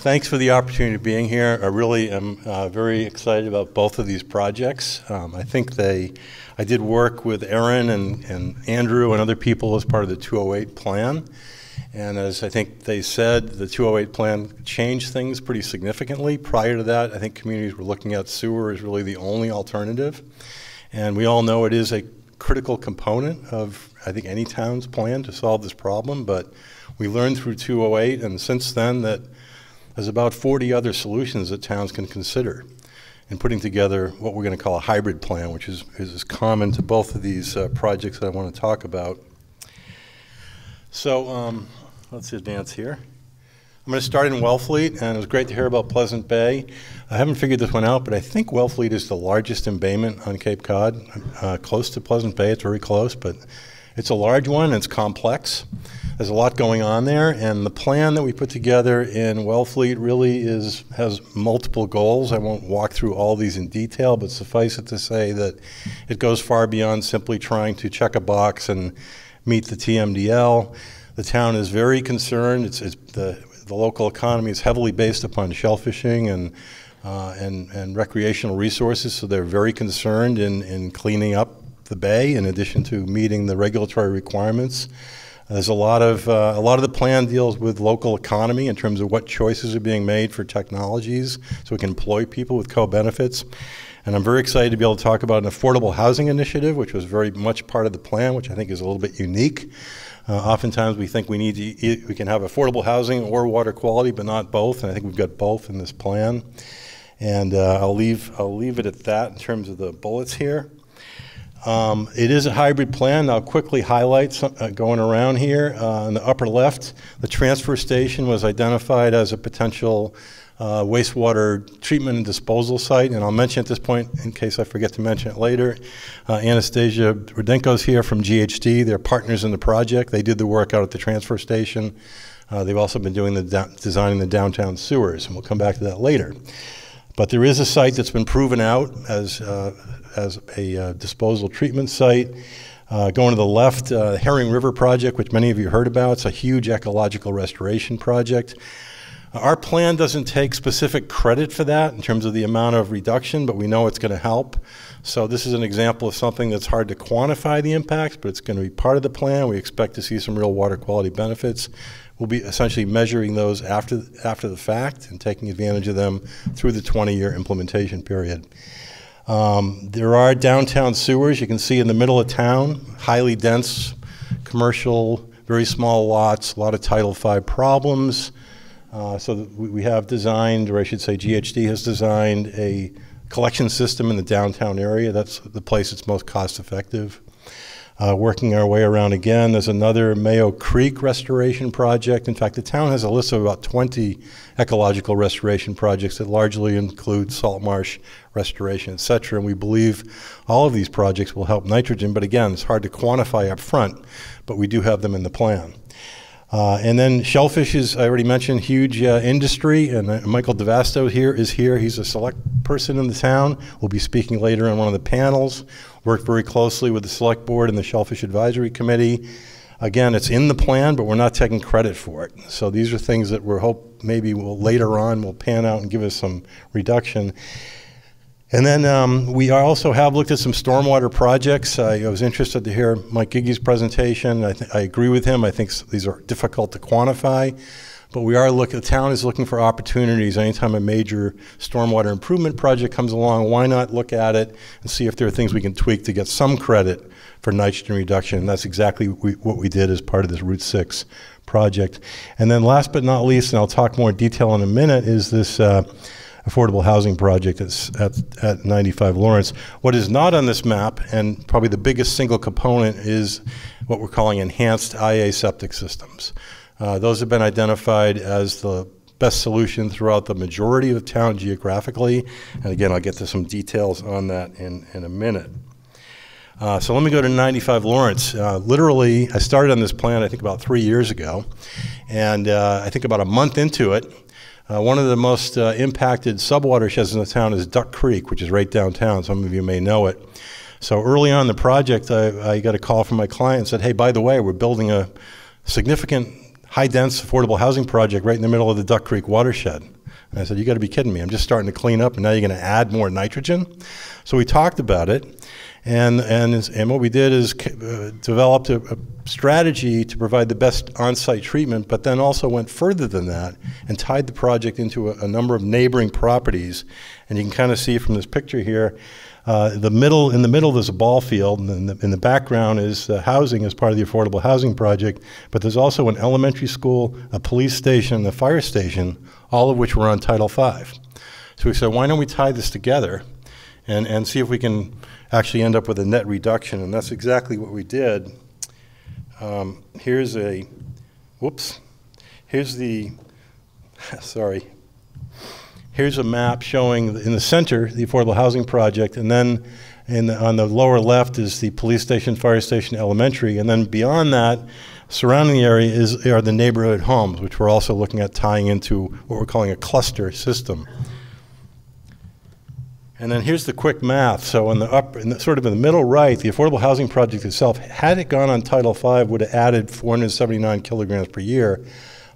Thanks for the opportunity of being here. I really am very excited about both of these projects. I did work with Aaron and Andrew and other people as part of the 208 plan. And as I think they said, the 208 plan changed things pretty significantly. Prior to that, I think communities were looking at sewer as really the only alternative. And we all know it is a critical component of, I think, any town's plan to solve this problem. But we learned through 208 and since then that there's about 40 other solutions that towns can consider in putting together what we're going to call a hybrid plan, which is common to both of these projects that I want to talk about. So let's advance here. I'm going to start in Wellfleet, and it was great to hear about Pleasant Bay. I haven't figured this one out, but I think Wellfleet is the largest embayment on Cape Cod, close to Pleasant Bay. It's very close, but it's a large one, and it's complex. There's a lot going on there, and the plan that we put together in Wellfleet really has multiple goals. I won't walk through all these in detail, but suffice it to say that it goes far beyond simply trying to check a box and meet the TMDL. The town is very concerned. The local economy is heavily based upon shellfishing and recreational resources, so they're very concerned in cleaning up the bay in addition to meeting the regulatory requirements. There's a lot of the plan deals with local economy in terms of what choices are being made for technologies so we can employ people with co-benefits. And I'm very excited to be able to talk about an affordable housing initiative, which was very much part of the plan, which I think is a little bit unique. Oftentimes we think we can have affordable housing or water quality, but not both, and I think we've got both in this plan. And I'll leave it at that in terms of the bullets here. It is a hybrid plan. I'll quickly highlight some, going around here. In the upper left, the transfer station was identified as a potential wastewater treatment and disposal site, and I'll mention at this point, in case I forget to mention it later, Anastasia Rudenko's here from GHD. They're partners in the project. They did the work out at the transfer station. They've also been doing designing the downtown sewers, and we'll come back to that later. But there is a site that's been proven out as a disposal treatment site. Going to the left, Herring River project, which many of you heard about. It's a huge ecological restoration project. Our plan doesn't take specific credit for that in terms of the amount of reduction, but we know it's going to help. So this is an example of something that's hard to quantify the impacts, but it's going to be part of the plan. We expect to see some real water quality benefits. We'll be essentially measuring those after the fact and taking advantage of them through the 20-year implementation period. There are downtown sewers. You can see in the middle of town, highly dense, commercial, very small lots, a lot of Title V problems. So we have designed, or I should say GHD has designed, a collection system in the downtown area. That's the place that's most cost effective. Working our way around again, there's another Mayo Creek restoration project. In fact, the town has a list of about 20 ecological restoration projects that largely include salt marsh restoration, et cetera. And we believe all of these projects will help nitrogen, but again, it's hard to quantify up front, but we do have them in the plan. And then shellfish is, I already mentioned, huge industry, and Michael DeVasto is here. He's a select person in the town. We'll be speaking later on one of the panels. Worked very closely with the select board and the Shellfish Advisory Committee. Again, it's in the plan, but we're not taking credit for it. So these are things that we hope maybe later on will pan out and give us some reduction. And then we also have looked at some stormwater projects. I was interested to hear Mike Giggy's presentation. I agree with him. I think these are difficult to quantify, but the town is looking for opportunities. Anytime a major stormwater improvement project comes along, why not look at it and see if there are things we can tweak to get some credit for nitrogen reduction? And that's exactly what we did as part of this Route 6 project. And then last but not least, and I'll talk more detail in a minute, is this affordable housing project at 95 Lawrence. What is not on this map, and probably the biggest single component, is what we're calling enhanced IA septic systems. Those have been identified as the best solution throughout the majority of the town geographically. And again, I'll get to some details on that in a minute. So let me go to 95 Lawrence. Literally, I started on this plan, I think, about 3 years ago. And I think about a month into it, one of the most impacted sub-watersheds in the town is Duck Creek, which is right downtown. Some of you may know it. So early on in the project, I got a call from my client and said, hey, by the way, we're building a significant high-dense affordable housing project right in the middle of the Duck Creek watershed. And I said, you got to be kidding me. I'm just starting to clean up, and now you're going to add more nitrogen? So we talked about it, and what we did is developed a strategy to provide the best on-site treatment, but then also went further than that and tied the project into a number of neighboring properties. And you can kind of see from this picture here, in the middle there's a ball field, and in the background is housing as part of the affordable housing project, but there's also an elementary school, a police station, a fire station, all of which were on Title V. So we said, why don't we tie this together and see if we can actually end up with a net reduction, and that's exactly what we did. Here's the, sorry. Here's a map showing in the center the affordable housing project, and then on the lower left is the police station, fire station, elementary, and then beyond that, surrounding the area are the neighborhood homes, which we're also looking at tying into what we're calling a cluster system. And then here's the quick math. So in sort of in the middle right, the affordable housing project itself, had it gone on Title V, would have added 479 kilograms per year.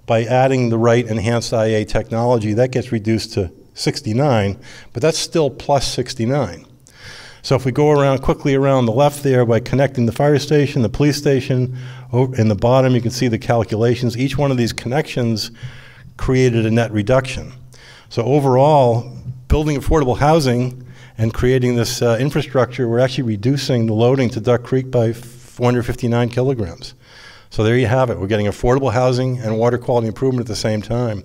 By adding the right enhanced IA technology, that gets reduced to 69, but that's still plus 69. So if we go quickly around the left there by connecting the fire station, the police station, in the bottom you can see the calculations. Each one of these connections created a net reduction. So overall, building affordable housing and creating this infrastructure, we're actually reducing the loading to Duck Creek by 459 kilograms. So there you have it. We're getting affordable housing and water quality improvement at the same time.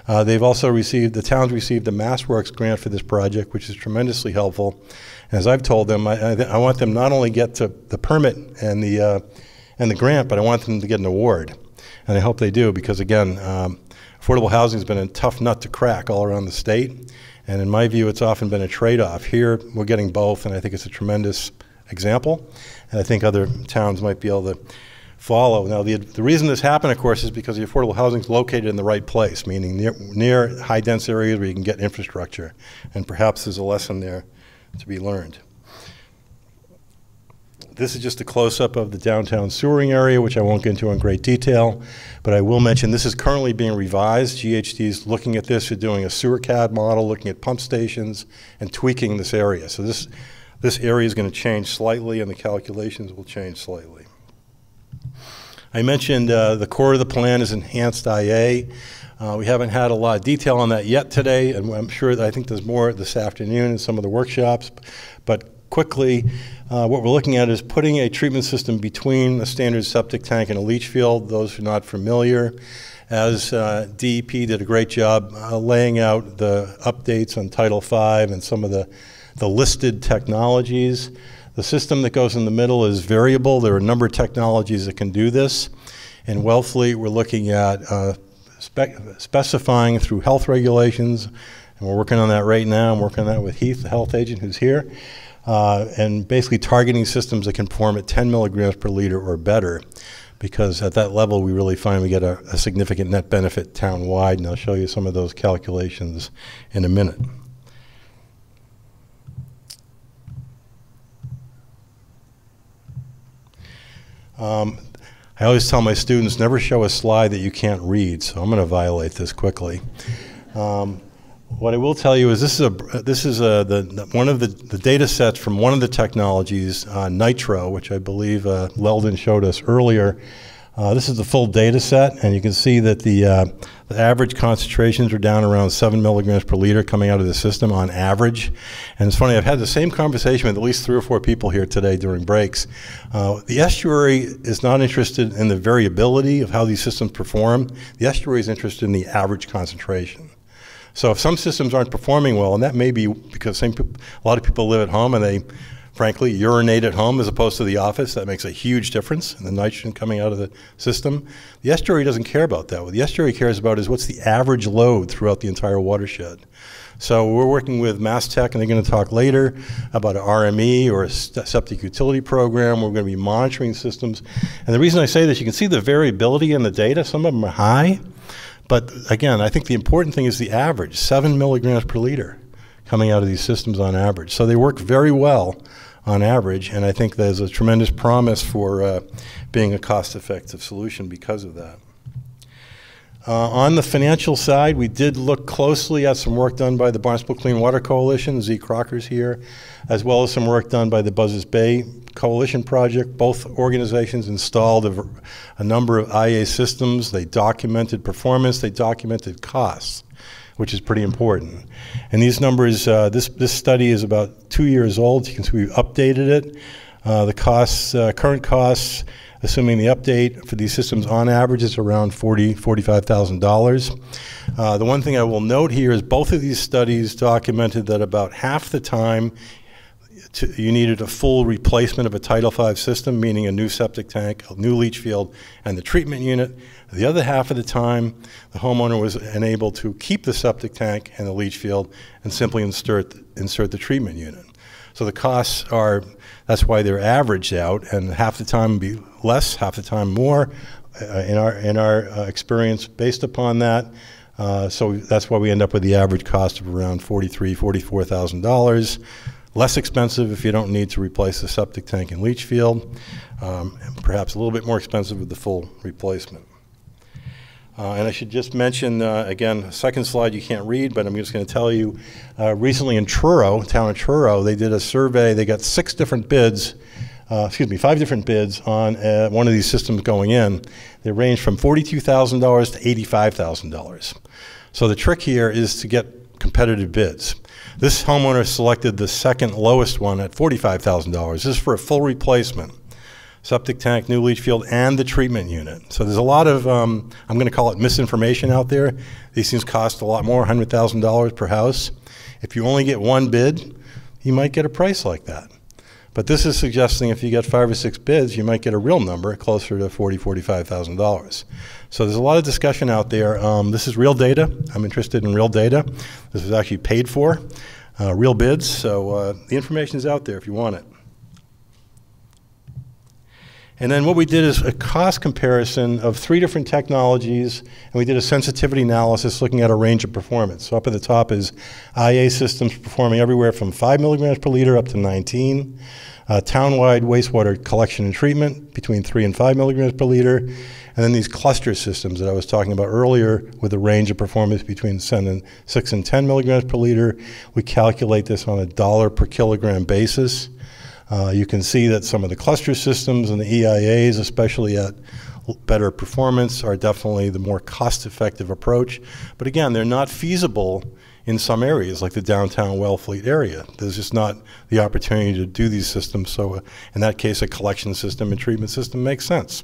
They've also received, the town's received a MassWorks grant for this project, which is tremendously helpful. And as I've told them, I want them not only get to the permit and the grant, but I want them to get an award. And I hope they do, because again, affordable housing has been a tough nut to crack all around the state. And in my view, it's often been a trade-off. Here, we're getting both, and I think it's a tremendous example. And I think other towns might be able to follow. Now, the reason this happened, of course, is because the affordable housing is located in the right place, meaning near high-dense areas where you can get infrastructure. And perhaps there's a lesson there to be learned. This is just a close-up of the downtown sewering area, which I won't get into in great detail, but I will mention this is currently being revised. GHD is looking at this. They're doing a sewer CAD model, looking at pump stations, and tweaking this area. So this area is going to change slightly, and the calculations will change slightly. I mentioned the core of the plan is enhanced IA. We haven't had a lot of detail on that yet today, and I'm sure that I think there's more this afternoon in some of the workshops. But quickly, what we're looking at is putting a treatment system between a standard septic tank and a leach field. Those who are not familiar, as DEP did a great job laying out the updates on Title V and some of the listed technologies. The system that goes in the middle is variable. There are a number of technologies that can do this. In Wellfleet, we're looking at specifying through health regulations, and we're working on that right now. I'm working on that with Heath, the health agent who's here, and basically targeting systems that can perform at 10 milligrams per liter or better, because at that level we really find we get a significant net benefit town-wide, and I'll show you some of those calculations in a minute. I always tell my students, never show a slide that you can't read, so I'm going to violate this quickly. What I will tell you is this is one of the data sets from one of the technologies, Nitro, which I believe Leldon showed us earlier. This is the full data set, and you can see that the average concentrations are down around 7 milligrams per liter coming out of the system on average. And it's funny, I've had the same conversation with at least 3 or 4 people here today during breaks. The estuary is not interested in the variability of how these systems perform. The estuary is interested in the average concentration. So if some systems aren't performing well, and that may be because a lot of people live at home and they frankly urinate at home as opposed to the office, that makes a huge difference in the nitrogen coming out of the system. The estuary doesn't care about that. What the estuary cares about is what's the average load throughout the entire watershed. So we're working with MassDEP, and they're going to talk later about an RME or a septic utility program. We're going to be monitoring systems. And the reason I say this, you can see the variability in the data. Some of them are high. But again, I think the important thing is the average, 7 milligrams per liter coming out of these systems on average. So they work very well on average, and I think there's a tremendous promise for being a cost-effective solution because of that. On the financial side, we did look closely at some work done by the Barnstable Clean Water Coalition, Z. Crocker's here, as well as some work done by the Buzzards Bay Coalition Project. Both organizations installed a number of IA systems. They documented performance, they documented costs, which is pretty important. And these numbers, this study is about 2 years old. You can see we've updated it. The costs, current costs, assuming the update for these systems on average is around $45,000. The one thing I will note here is both of these studies documented that about half the time you needed a full replacement of a Title V system, meaning a new septic tank, a new leach field, and the treatment unit. The other half of the time, the homeowner was enabled to keep the septic tank and the leach field and simply insert the treatment unit. So the costs are, that's why they're averaged out, and half the time be less, half the time more in our experience based upon that. So that's why we end up with the average cost of around $44,000. Less expensive if you don't need to replace the septic tank and leach field, and perhaps a little bit more expensive with the full replacement. And I should just mention, again, second slide you can't read, but I'm just going to tell you, recently in Truro, town of Truro, they did a survey. They got 5 different bids on one of these systems going in. They ranged from $42,000 to $85,000. So the trick here is to get competitive bids. This homeowner selected the second lowest one at $45,000. This is for a full replacement. Septic tank, new leach field, and the treatment unit. So there's a lot of, I'm going to call it misinformation out there. These things cost a lot more, $100,000 per house. If you only get one bid, you might get a price like that. But this is suggesting if you get 5 or 6 bids, you might get a real number closer to $45,000. So there's a lot of discussion out there. This is real data. I'm interested in real data. This is actually paid for, real bids. So the information is out there if you want it. And then what we did is a cost comparison of 3 different technologies, and we did a sensitivity analysis looking at a range of performance. So up at the top is IA systems performing everywhere from 5 milligrams per liter up to 19. Townwide wastewater collection and treatment between 3 and 5 milligrams per liter. And then these cluster systems that I was talking about earlier with a range of performance between 6 and 10 milligrams per liter. We calculate this on a $1 per kilogram basis. You can see that some of the cluster systems and the EIAs, especially at better performance, are definitely the more cost-effective approach. But again, they're not feasible in some areas, like the downtown Wellfleet area. There's just not the opportunity to do these systems. So in that case, a collection system and treatment system makes sense.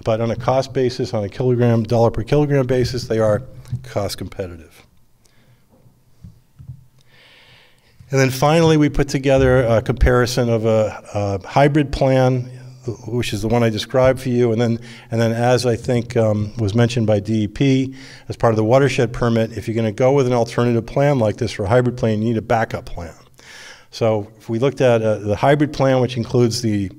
But on a cost basis, on a $1 per kilogram basis, they are cost competitive. And then finally, we put together a comparison of a hybrid plan, which is the one I described for you. And then as I think was mentioned by DEP, as part of the watershed permit, if you're going to go with an alternative plan like this for a hybrid plan, you need a backup plan. So if we looked at the hybrid plan, which includes the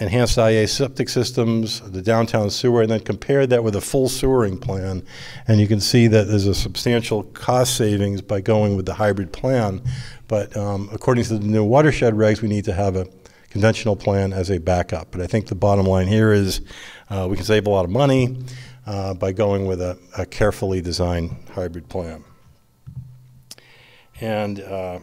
enhanced IA septic systems, the downtown sewer, and then compared that with a full sewering plan. And you can see that there's a substantial cost savings by going with the hybrid plan. But according to the new watershed regs, we need to have a conventional plan as a backup. But I think the bottom line here is we can save a lot of money by going with a carefully designed hybrid plan. And the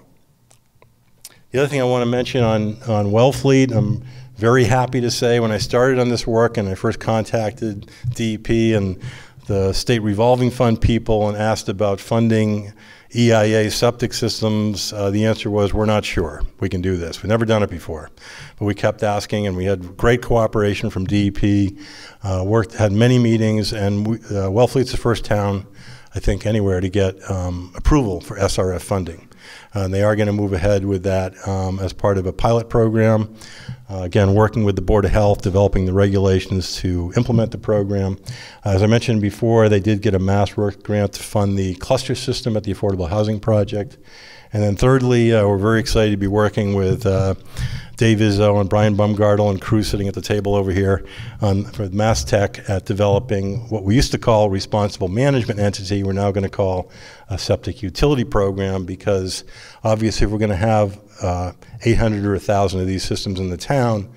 other thing I want to mention on Wellfleet, I'm very happy to say when I started on this work and I first contacted DEP and the state revolving fund people and asked about funding EIA septic systems, the answer was, we're not sure we can do this. We've never done it before. But we kept asking, and we had great cooperation from DEP, had many meetings, and Wellfleet's the first town, I think, anywhere to get approval for SRF funding. And they are going to move ahead with that as part of a pilot program. Again, working with the Board of Health, developing the regulations to implement the program. As I mentioned before, they did get a MassDEP grant to fund the cluster system at the Affordable Housing Project. And then thirdly, we're very excited to be working with Dave Izzo and Brian Bumgardle and crew sitting at the table over here for MassTech at developing what we used to call responsible management entity. We're now going to call a septic utility program, because obviously if we're going to have 800 or 1,000 of these systems in the town,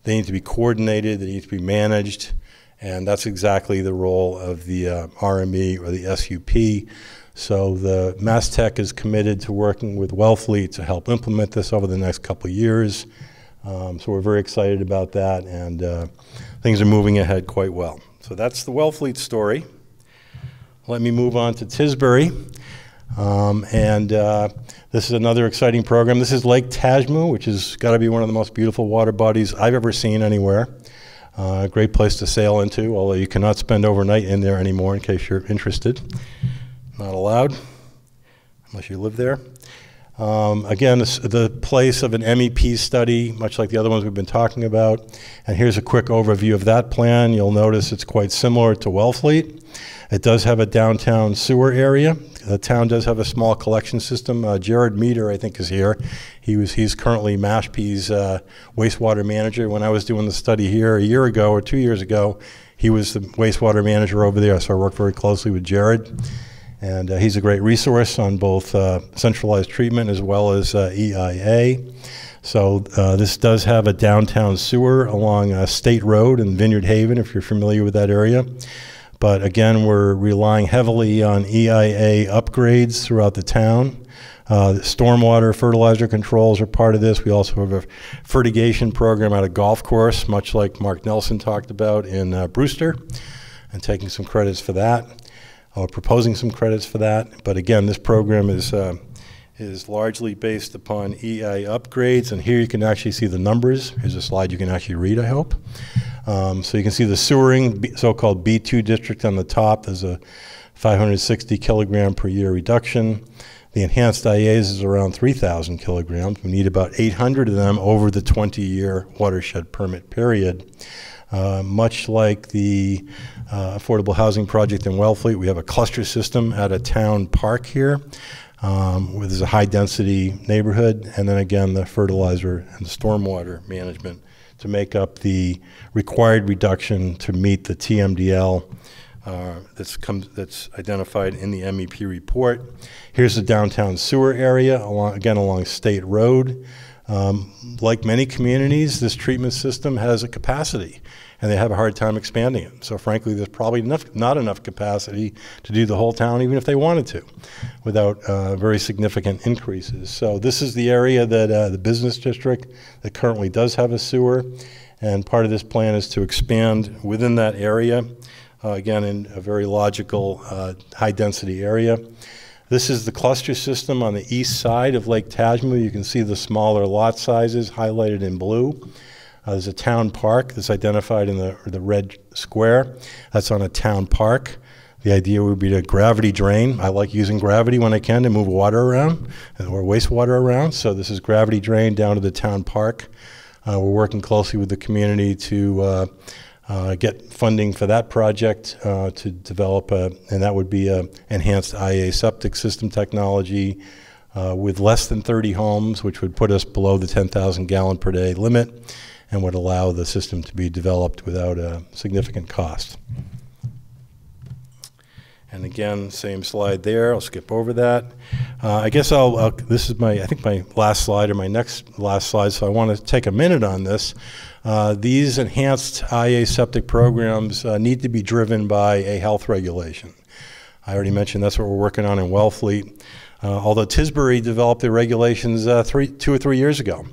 they need to be coordinated, they need to be managed, And that's exactly the role of the RME or the SUP. So the MassDEP is committed to working with Wellfleet to help implement this over the next couple of years. So we're very excited about that, and things are moving ahead quite well. So that's the Wellfleet story. Let me move on to Tisbury. This is another exciting program. This is Lake Tashmoo, which has got to be one of the most beautiful water bodies I've ever seen anywhere. A great place to sail into, although you cannot spend overnight in there anymore in case you're interested. Not allowed, unless you live there. Again, the place of an MEP study, much like the other ones we've been talking about. And here's a quick overview of that plan. You'll notice it's quite similar to Wellfleet. It does have a downtown sewer area. The town does have a small collection system. Jared Meter, I think, is here. He's currently Mashpee's wastewater manager. When I was doing the study here a year ago or 2 years ago, he was the wastewater manager over there, so I worked very closely with Jared. And he's a great resource on both centralized treatment as well as EIA. So this does have a downtown sewer along State Road in Vineyard Haven, if you're familiar with that area. But again, we're relying heavily on EIA upgrades throughout the town. Stormwater fertilizer controls are part of this. We also have a fertigation program at a golf course, much like Mark Nelson talked about in Brewster, and taking some credits for that, or proposing some credits for that. But again, this program is largely based upon EIA upgrades, and here you can actually see the numbers. Here's a slide you can actually read, I hope. So you can see the sewering, so-called B2 district on the top. There's a 560 kilogram per year reduction. The enhanced IAs is around 3,000 kilograms. We need about 800 of them over the 20-year watershed permit period. Much like the affordable housing project in Wellfleet, we have a cluster system at a town park here, where there's a high-density neighborhood, and then again the fertilizer and the stormwater management to make up the required reduction to meet the TMDL that's identified in the MEP report. Here's the downtown sewer area, along State Road. Like many communities, this treatment system has a capacity, and they have a hard time expanding it. So frankly, there's probably not enough capacity to do the whole town, even if they wanted to, without very significant increases. So this is the area that the business district that currently does have a sewer, and part of this plan is to expand within that area, again, in a very logical, high-density area. This is the cluster system on the east side of Lake Tashmoo. You can see the smaller lot sizes highlighted in blue. There's a town park that's identified in the red square. That's on a town park. The idea would be to gravity drain. I like using gravity when I can to move water around or wastewater around. So this is gravity drain down to the town park. We're working closely with the community to get funding for that project to develop and that would be an enhanced IA septic system technology with less than 30 homes, which would put us below the 10,000 gallon per day limit and would allow the system to be developed without a significant cost. And again, same slide there. I'll skip over that. I guess this is I think my last slide or my next last slide, so I want to take a minute on this. These enhanced IA septic programs need to be driven by a health regulation. I already mentioned that's what we're working on in Wellfleet. Although Tisbury developed their regulations 2 or 3 years ago.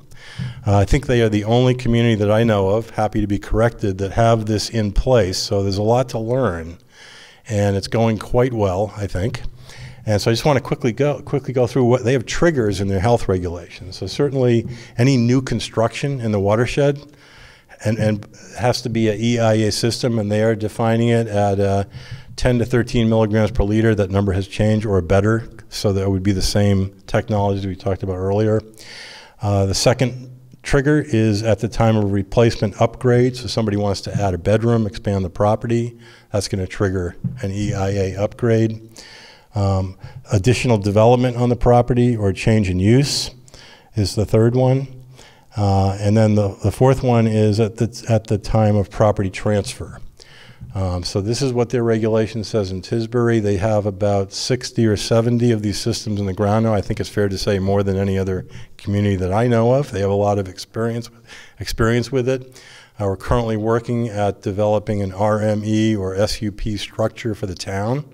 I think they are the only community that I know of, happy to be corrected, that have this in place. So there's a lot to learn, and it's going quite well, I think. And so I just want to quickly go through what they have triggers in their health regulations. So certainly any new construction in the watershed and has to be an EIA system, and they are defining it at 10 to 13 milligrams per liter. That number has changed, or better, so that it would be the same technology we talked about earlier. The second trigger is at the time of replacement upgrade. So somebody wants to add a bedroom, expand the property. That's going to trigger an EIA upgrade. Additional development on the property or change in use is the third one. And then the fourth one is at the time of property transfer. So this is what their regulation says in Tisbury. They have about 60 or 70 of these systems in the ground now. I think it's fair to say more than any other community that I know of. They have a lot of experience with it. We're currently working at developing an RME or SUP structure for the town.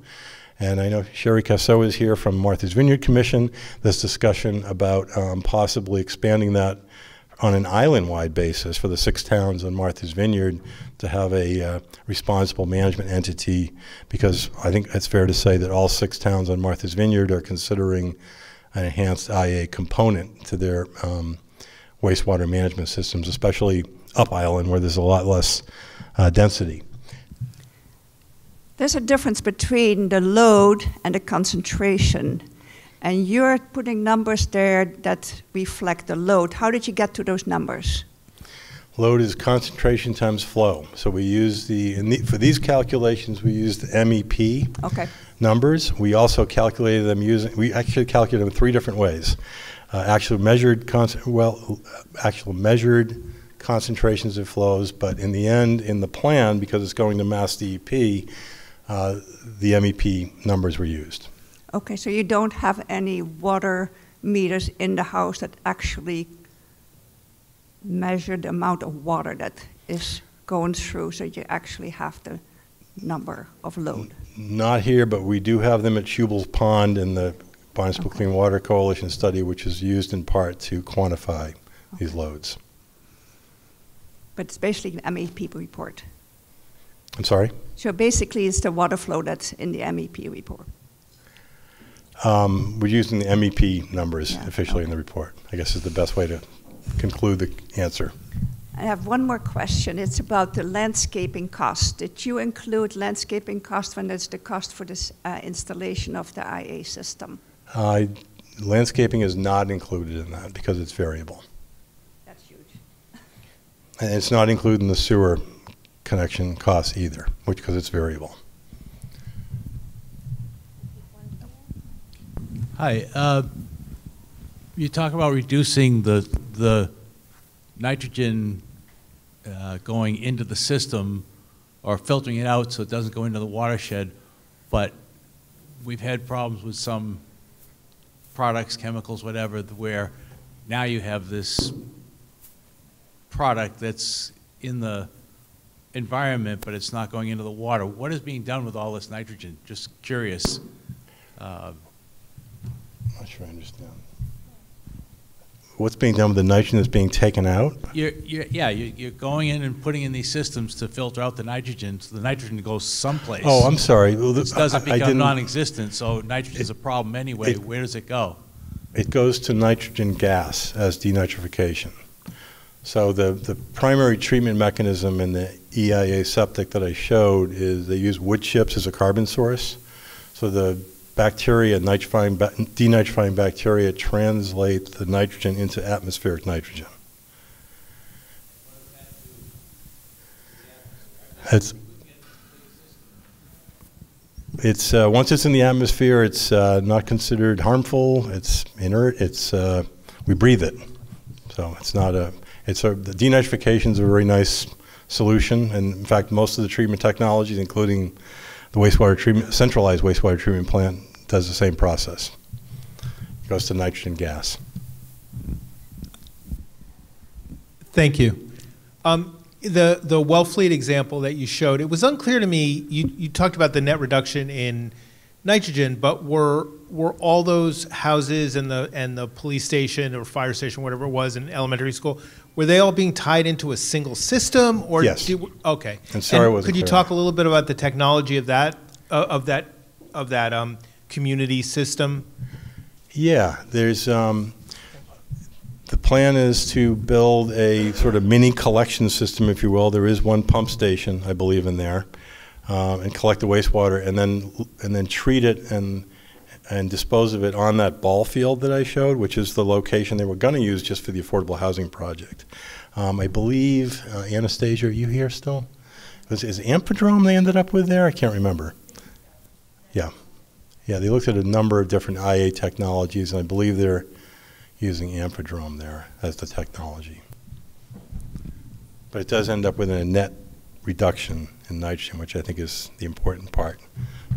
And I know Sherry Casso is here from Martha's Vineyard Commission. This discussion about possibly expanding that on an island-wide basis for the 6 towns on Martha's Vineyard to have a responsible management entity, because I think it's fair to say that all 6 towns on Martha's Vineyard are considering an enhanced IA component to their wastewater management systems, especially up island where there's a lot less density. There's a difference between the load and the concentration. And you're putting numbers there that reflect the load. How did you get to those numbers? Load is concentration times flow. So we use for these calculations, we used the MEP numbers. We also calculated them we actually calculated them 3 different ways. Actual measured concentrations of flows, but in the end, in the plan, because it's going to MassDEP, the MEP numbers were used. Okay, so you don't have any water meters in the house that actually measure the amount of water that is going through, so you actually have the number of load? Not here, but we do have them at Schubel's Pond in the Barnstable Clean Water Coalition study, which is used in part to quantify these loads. But it's basically an MEP report. I'm sorry? So basically it's the water flow that's in the MEP report. We're using the MEP numbers officially in the report, I guess is the best way to conclude the answer. I have one more question. It's about the landscaping cost. Did you include landscaping cost when it's the cost for this installation of the IA system? Landscaping is not included in that because it's variable. That's huge. And it's not included in the sewer connection costs either, because it's variable. Hi. You talk about reducing the nitrogen going into the system or filtering it out so it doesn't go into the watershed, but we've had problems with some products, chemicals, whatever, where now you have this product that's in the environment, but it's not going into the water. What is being done with all this nitrogen? Just curious. I'm not sure I understand. What's being done with the nitrogen that's being taken out? You're going in and putting in these systems to filter out the nitrogen, so the nitrogen goes someplace. Oh, I'm sorry. Well, it doesn't become non-existent, so nitrogen is a problem anyway. Where does it go? It goes to nitrogen gas as denitrification. So the primary treatment mechanism in the EIA septic that I showed is they use wood chips as a carbon source. So the bacteria, denitrifying bacteria, translate the nitrogen into atmospheric nitrogen. It's once it's in the atmosphere, it's not considered harmful. It's inert. We breathe it, so it's not a. The denitrification is a very nice solution, and in fact, most of the treatment technologies, including the centralized wastewater treatment plant, does the same process. It goes to nitrogen gas. Thank you. The Wellfleet example that you showed, it was unclear to me. You talked about the net reduction in nitrogen, but were all those houses and the police station or fire station, whatever it was, in elementary school, were they all being tied into a single system? Or yes. Okay. And sorry, I wasn't could you clear. talk a little bit about the technology of that community system? Yeah, there's the plan is to build a sort of mini collection system, if you will. There is one pump station, I believe, in there, and collect the wastewater, and then treat it and dispose of it on that ball field that I showed, which is the location they were going to use just for the affordable housing project. I believe, Anastasia, are you here still? Is Amphitrite they ended up with there? I can't remember. Yeah. Yeah, they looked at a number of different IA technologies, and I believe they're using Amphitrite there as the technology. But it does end up with a net reduction in nitrogen, which I think is the important part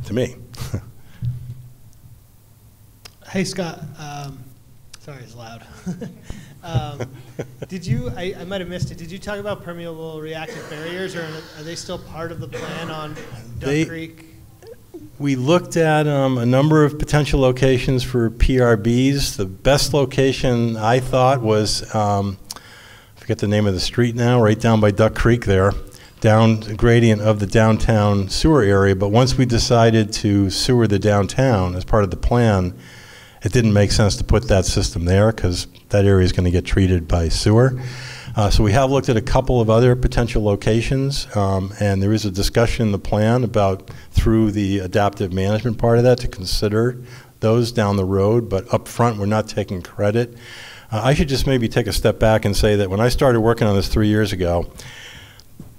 to me. Hey, Scott. Sorry, it's loud. Did you, I might have missed it, did you talk about permeable reactive barriers, or are they still part of the plan on Duck Creek? We looked at a number of potential locations for PRBs. The best location I thought was, I forget the name of the street now, right down by Duck Creek there, down the gradient of the downtown sewer area. But once we decided to sewer the downtown as part of the plan, it didn't make sense to put that system there because that area is going to get treated by sewer. So we have looked at a couple of other potential locations, and there is a discussion in the plan about, through the adaptive management part of that, to consider those down the road, but up front we're not taking credit. I should just maybe take a step back and say that when I started working on this 3 years ago,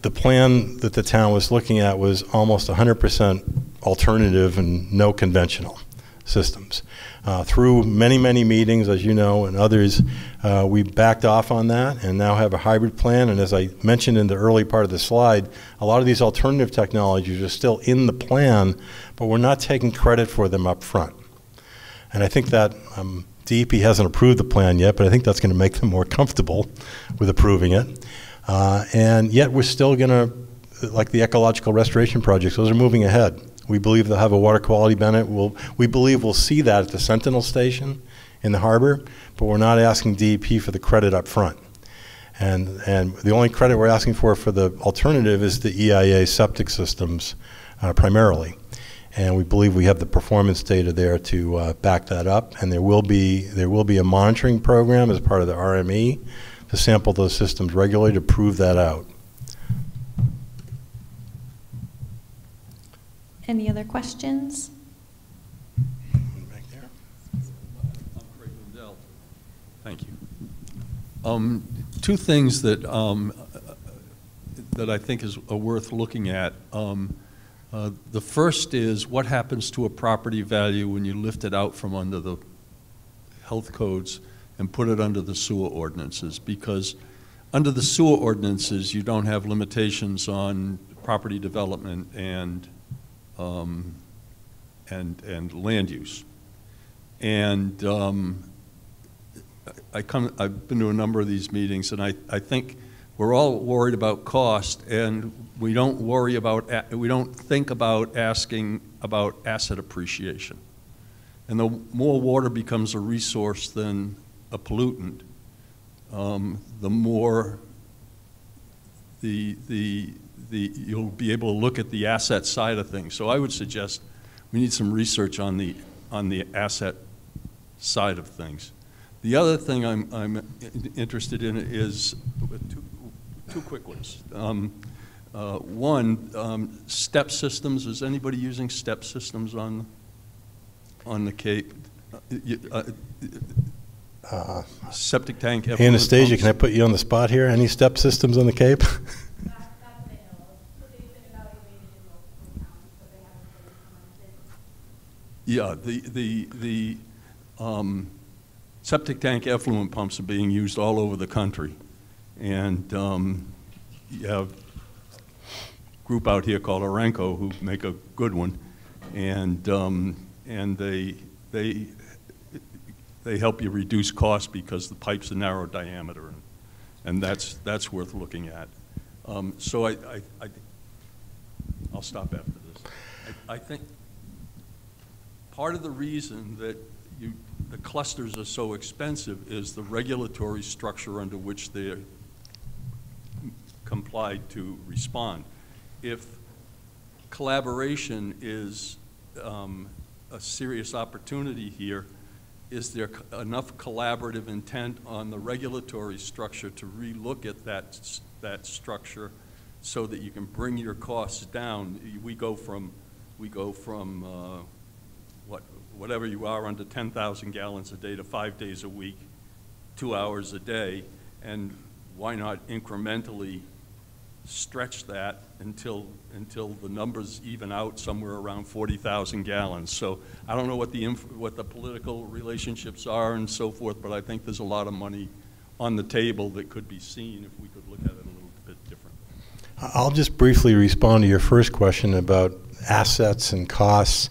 the plan that the town was looking at was almost 100% alternative and no conventional systems. Through many, many meetings, as you know, and others, we backed off on that and now have a hybrid plan. And as I mentioned in the early part of the slide, a lot of these alternative technologies are still in the plan, but we're not taking credit for them up front. And I think that DEP hasn't approved the plan yet, but I think that's going to make them more comfortable with approving it. And yet we're still going to, like the ecological restoration projects, those are moving ahead. We believe they'll have a water quality benefit. We believe we'll see that at the Sentinel station in the harbor, but we're not asking DEP for the credit up front. And the only credit we're asking for the alternative is the EIA septic systems primarily. And we believe we have the performance data there to back that up. And there will be a monitoring program as part of the RME to sample those systems regularly to prove that out. Any other questions? Back there. I'm Craig Lindell. Thank you. Two things that that I think are worth looking at. The first is what happens to a property value when you lift it out from under the health codes and put it under the sewer ordinances, because under the sewer ordinances you don't have limitations on property development and land use. And I've been to a number of these meetings, and I think we're all worried about cost, and we don't think about asking about asset appreciation. And the more water becomes a resource than a pollutant, the more you'll be able to look at the asset side of things. So I would suggest we need some research on the asset side of things. The other thing I'm interested in is two quick ones. One, step systems. Is anybody using step systems on the Cape? Septic tank. Anastasia, can I put you on the spot here? Any step systems on the Cape? Yeah, the septic tank effluent pumps are being used all over the country, and you have a group out here called Arenco who make a good one, and they help you reduce costs because the pipes are narrow diameter, and that's worth looking at. So I'll stop after this. I think part of the reason that the clusters are so expensive is the regulatory structure under which they're complied to respond. If collaboration is a serious opportunity here, is there enough collaborative intent on the regulatory structure to relook at that structure so that you can bring your costs down? We go from whatever you are under 10,000 gallons a day to 5 days a week, 2 hours a day, and why not incrementally stretch that until the numbers even out somewhere around 40,000 gallons. So I don't know what the political relationships are and so forth, but I think there's a lot of money on the table that could be seen if we could look at it a little bit differently. I'll just briefly respond to your first question about assets and costs,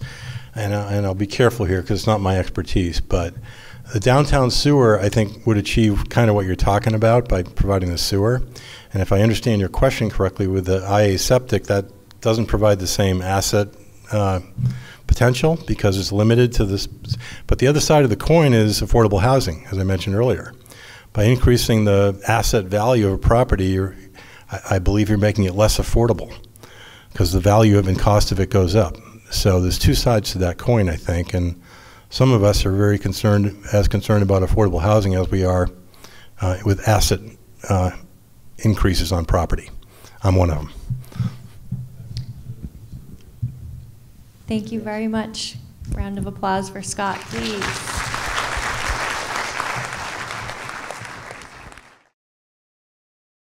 and I'll be careful here because it's not my expertise, but The downtown sewer, I think, would achieve kind of what you're talking about by providing the sewer. And if I understand your question correctly, with the IA septic, that doesn't provide the same asset potential because it's limited to this. But the other side of the coin is affordable housing, as I mentioned earlier. By increasing the asset value of a property, I believe you're making it less affordable because the value of and cost of it goes up. So there's two sides to that coin, I think, and some of us are very concerned about affordable housing as we are with asset increases on property. I'm one of them. Thank you very much. Round of applause for Scott, please.